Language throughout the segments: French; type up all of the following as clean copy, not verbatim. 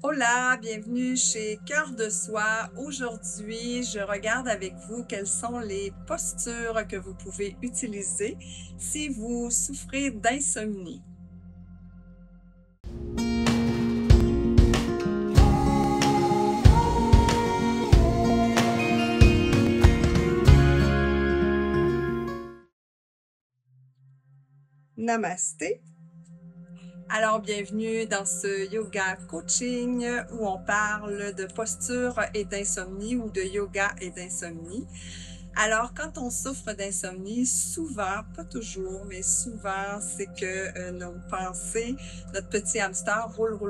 Hola, bienvenue chez Cœur de Soi. Aujourd'hui, je regarde avec vous quelles sont les postures que vous pouvez utiliser si vous souffrez d'insomnie. Namasté. Alors, bienvenue dans ce yoga coaching où on parle de posture et d'insomnie ou de yoga et d'insomnie. Alors, quand on souffre d'insomnie, souvent, pas toujours, mais souvent, c'est que nos pensées, notre petit hamster roule,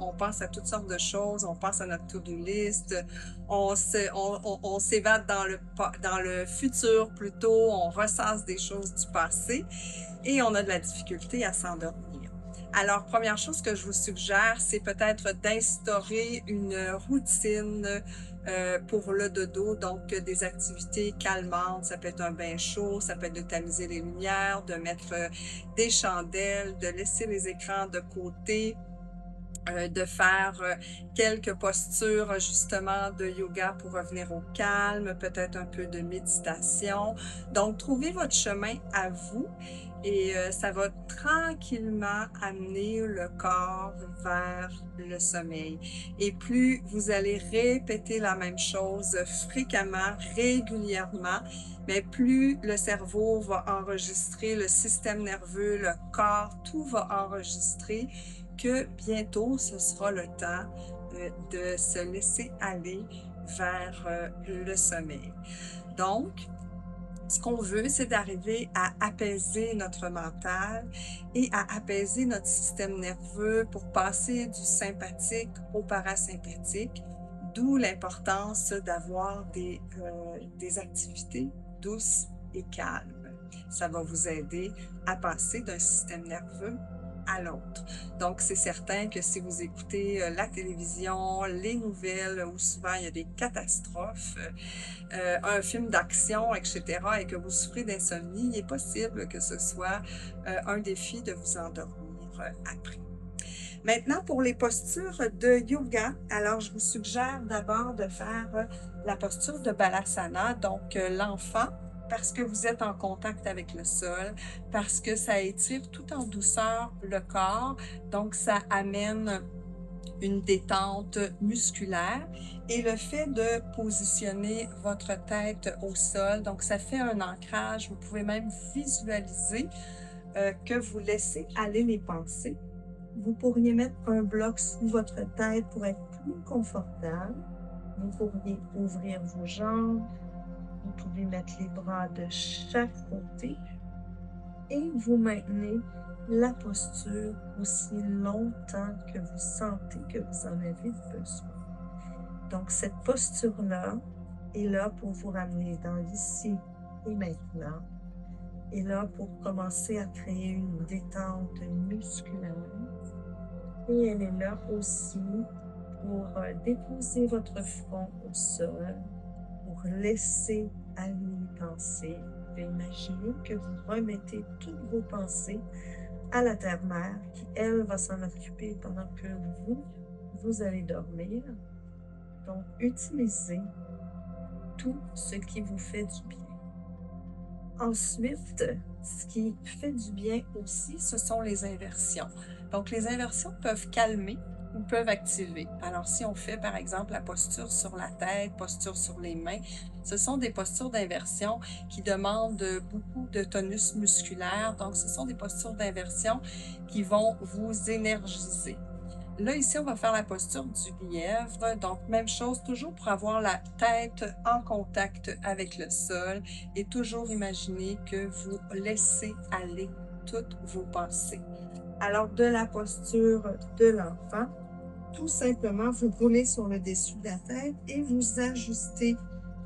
on pense à toutes sortes de choses, on pense à notre to-do list, on s'évade dans le futur plutôt, on ressasse des choses du passé et on a de la difficulté à s'endormir. Alors, première chose que je vous suggère, c'est peut-être d'instaurer une routine pour le dodo, donc des activités calmantes. Ça peut être un bain chaud, ça peut être de tamiser les lumières, de mettre des chandelles, de laisser les écrans de côté, de faire quelques postures justement de yoga pour revenir au calme, peut-être un peu de méditation. Donc, trouvez votre chemin à vous et ça va tranquillement amener le corps vers le sommeil. Et plus vous allez répéter la même chose fréquemment, régulièrement, mais plus le cerveau va enregistrer, le système nerveux, le corps, tout va enregistrer que bientôt, ce sera le temps de se laisser aller vers le sommeil. Donc, ce qu'on veut, c'est d'arriver à apaiser notre mental et à apaiser notre système nerveux pour passer du sympathique au parasympathique, d'où l'importance d'avoir des activités douces et calmes. Ça va vous aider à passer d'un système nerveux à l'autre. Donc, c'est certain que si vous écoutez la télévision, les nouvelles, où souvent il y a des catastrophes, un film d'action, etc., et que vous souffrez d'insomnie, il est possible que ce soit un défi de vous endormir après. Maintenant, pour les postures de yoga, alors je vous suggère d'abord de faire la posture de Balasana, donc l'enfant, parce que vous êtes en contact avec le sol, parce que ça étire tout en douceur le corps, donc ça amène une détente musculaire et le fait de positionner votre tête au sol, donc ça fait un ancrage, vous pouvez même visualiser que vous laissez aller les pensées. Vous pourriez mettre un bloc sous votre tête pour être plus confortable. Vous pourriez ouvrir vos jambes. Vous pouvez mettre les bras de chaque côté et vous maintenez la posture aussi longtemps que vous sentez que vous en avez besoin. Donc, cette posture-là est là pour vous ramener dans l'ici et maintenant. Est là pour commencer à créer une détente musculaire. Et elle est là aussi pour déposer votre front au sol, pour laisser aller les pensées. Vous pouvez imaginer que vous remettez toutes vos pensées à la terre-mère qui, elle, va s'en occuper pendant que vous allez dormir. Donc, utilisez tout ce qui vous fait du bien. Ensuite, ce qui fait du bien aussi, ce sont les inversions. Donc, les inversions peuvent calmer ou peuvent activer. Alors, si on fait, par exemple, la posture sur la tête, posture sur les mains, ce sont des postures d'inversion qui demandent beaucoup de tonus musculaire. Donc, ce sont des postures d'inversion qui vont vous énergiser. Là, ici, on va faire la posture du lièvre. Donc, même chose, toujours pour avoir la tête en contact avec le sol et toujours imaginer que vous laissez aller toutes vos pensées. Alors, de la posture de l'enfant, tout simplement, vous roulez sur le dessus de la tête et vous ajustez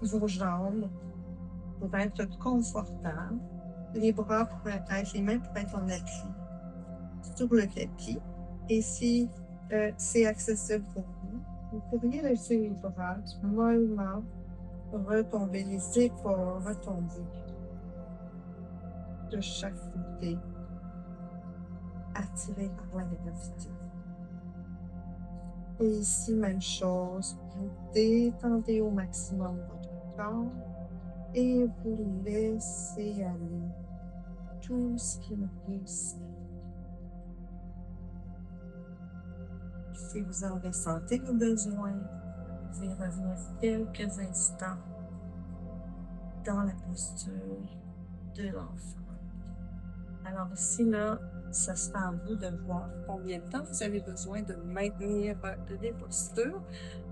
vos jambes pour être confortable. Les bras pourraient être, les mains pourraient être en appui sur le tapis. Et si c'est accessible pour vous, vous pourriez laisser les bras mollement retomber, les épaules retomber de chaque côté, attirés par la gravité. Et ici, même chose, vous détendez au maximum votre corps et vous laissez aller tout ce qui vous pousse. Si vous en ressentez le besoin, vous pouvez revenir quelques instants dans la posture de l'enfant. Alors ici, là, ça sera à vous de voir combien de temps vous avez besoin de maintenir les postures.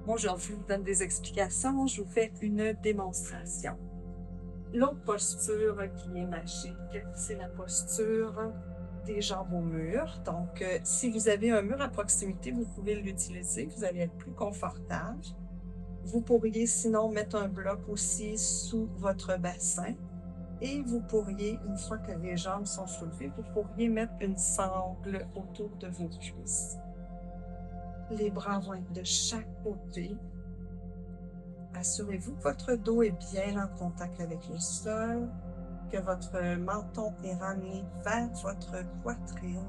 Moi, je vous donne des explications, je vous fais une démonstration. L'autre posture qui est magique, c'est la posture des jambes au mur. Donc, si vous avez un mur à proximité, vous pouvez l'utiliser, vous allez être plus confortable. Vous pourriez sinon mettre un bloc aussi sous votre bassin. Et vous pourriez, une fois que les jambes sont soulevées, vous pourriez mettre une sangle autour de vos cuisses. Les bras vont être de chaque côté. Assurez-vous que votre dos est bien en contact avec le sol, que votre menton est ramené vers votre poitrine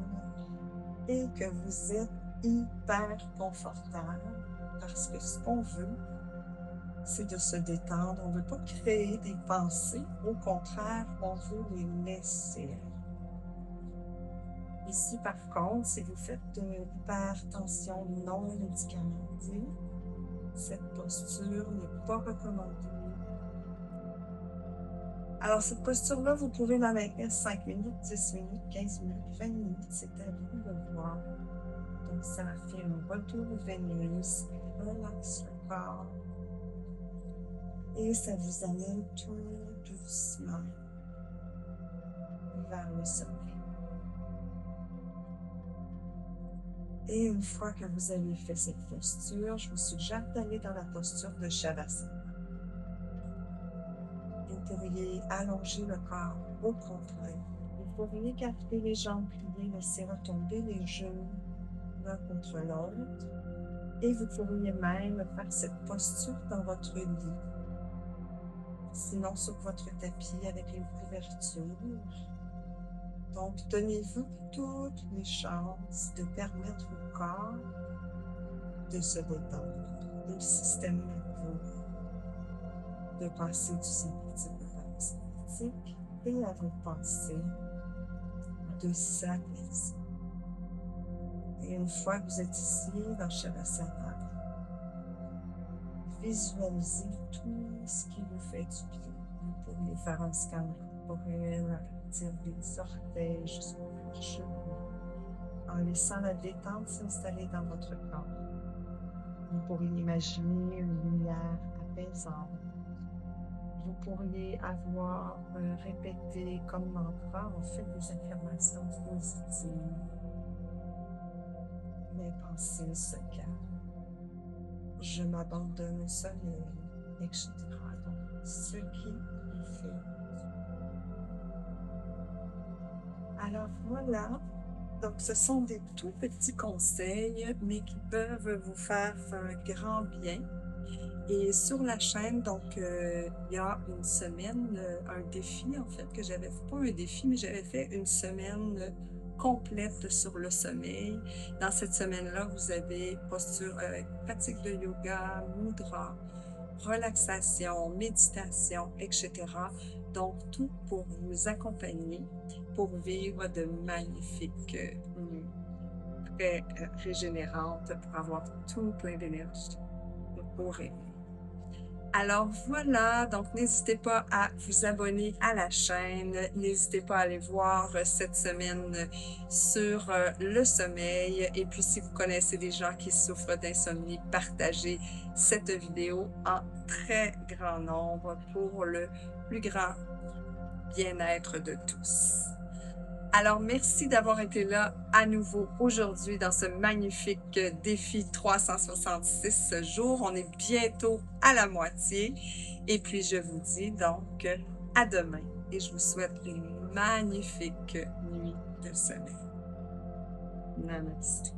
et que vous êtes hyper confortable parce que ce qu'on veut, c'est de se détendre. On ne veut pas créer des pensées. Au contraire, on veut les laisser. Ici, par contre, si vous faites de l'hypertension non médicamentée, cette posture n'est pas recommandée. Alors, cette posture-là, vous pouvez la maintenir 5 minutes, 10 minutes, 15 minutes, 20 minutes. C'est à vous de voir. Donc, ça fait un retour au Vénus, relaxe le corps. Et ça vous amène tout doucement vers le sommeil. Et une fois que vous avez fait cette posture, je vous suggère d'aller dans la posture de Shavasana. Vous pourriez allonger le corps au complet. Vous pourriez garder les jambes pliées, laisser retomber les genoux l'un contre l'autre. Et vous pourriez même faire cette posture dans votre lit. Sinon sur votre tapis avec une couverture. Donc, donnez-vous toutes les chances de permettre au corps de se détendre, au système nerveux, de passer du sympathique au parasympathique et à vos pensées de s'apaiser. Et une fois que vous êtes ici dans Shavasana, visualisez tout ce qui vous fait du bien. Vous pourriez faire un scan corporel à partir des orteils jusqu'aux cheveux, en laissant la détente s'installer dans votre corps. Vous pourriez imaginer une lumière apaisante. Vous pourriez avoir répété comme mantra, en fait, des affirmations positives. Mes pensées se calment. Je m'abandonne au soleil, etc. Donc, ce qui vous fait. Alors voilà, donc ce sont des tout petits conseils, mais qui peuvent vous faire un grand bien. Et sur la chaîne, donc, il y a une semaine, un défi, en fait, que j'avais fait, pas un défi, mais j'avais fait une semaine complète sur le sommeil. Dans cette semaine-là, vous avez posture, pratique de yoga, mudra, relaxation, méditation, etc. Donc, tout pour vous accompagner, pour vivre de magnifiques, très régénérantes, pour avoir tout plein d'énergie pour rêver. Alors voilà, donc n'hésitez pas à vous abonner à la chaîne, n'hésitez pas à aller voir cette semaine sur le sommeil et puis si vous connaissez des gens qui souffrent d'insomnie, partagez cette vidéo en très grand nombre pour le plus grand bien-être de tous. Alors, merci d'avoir été là à nouveau aujourd'hui dans ce magnifique défi 366 jours. On est bientôt à la moitié. Et puis, je vous dis donc à demain. Et je vous souhaite une magnifique nuit de sommeil. Namaste.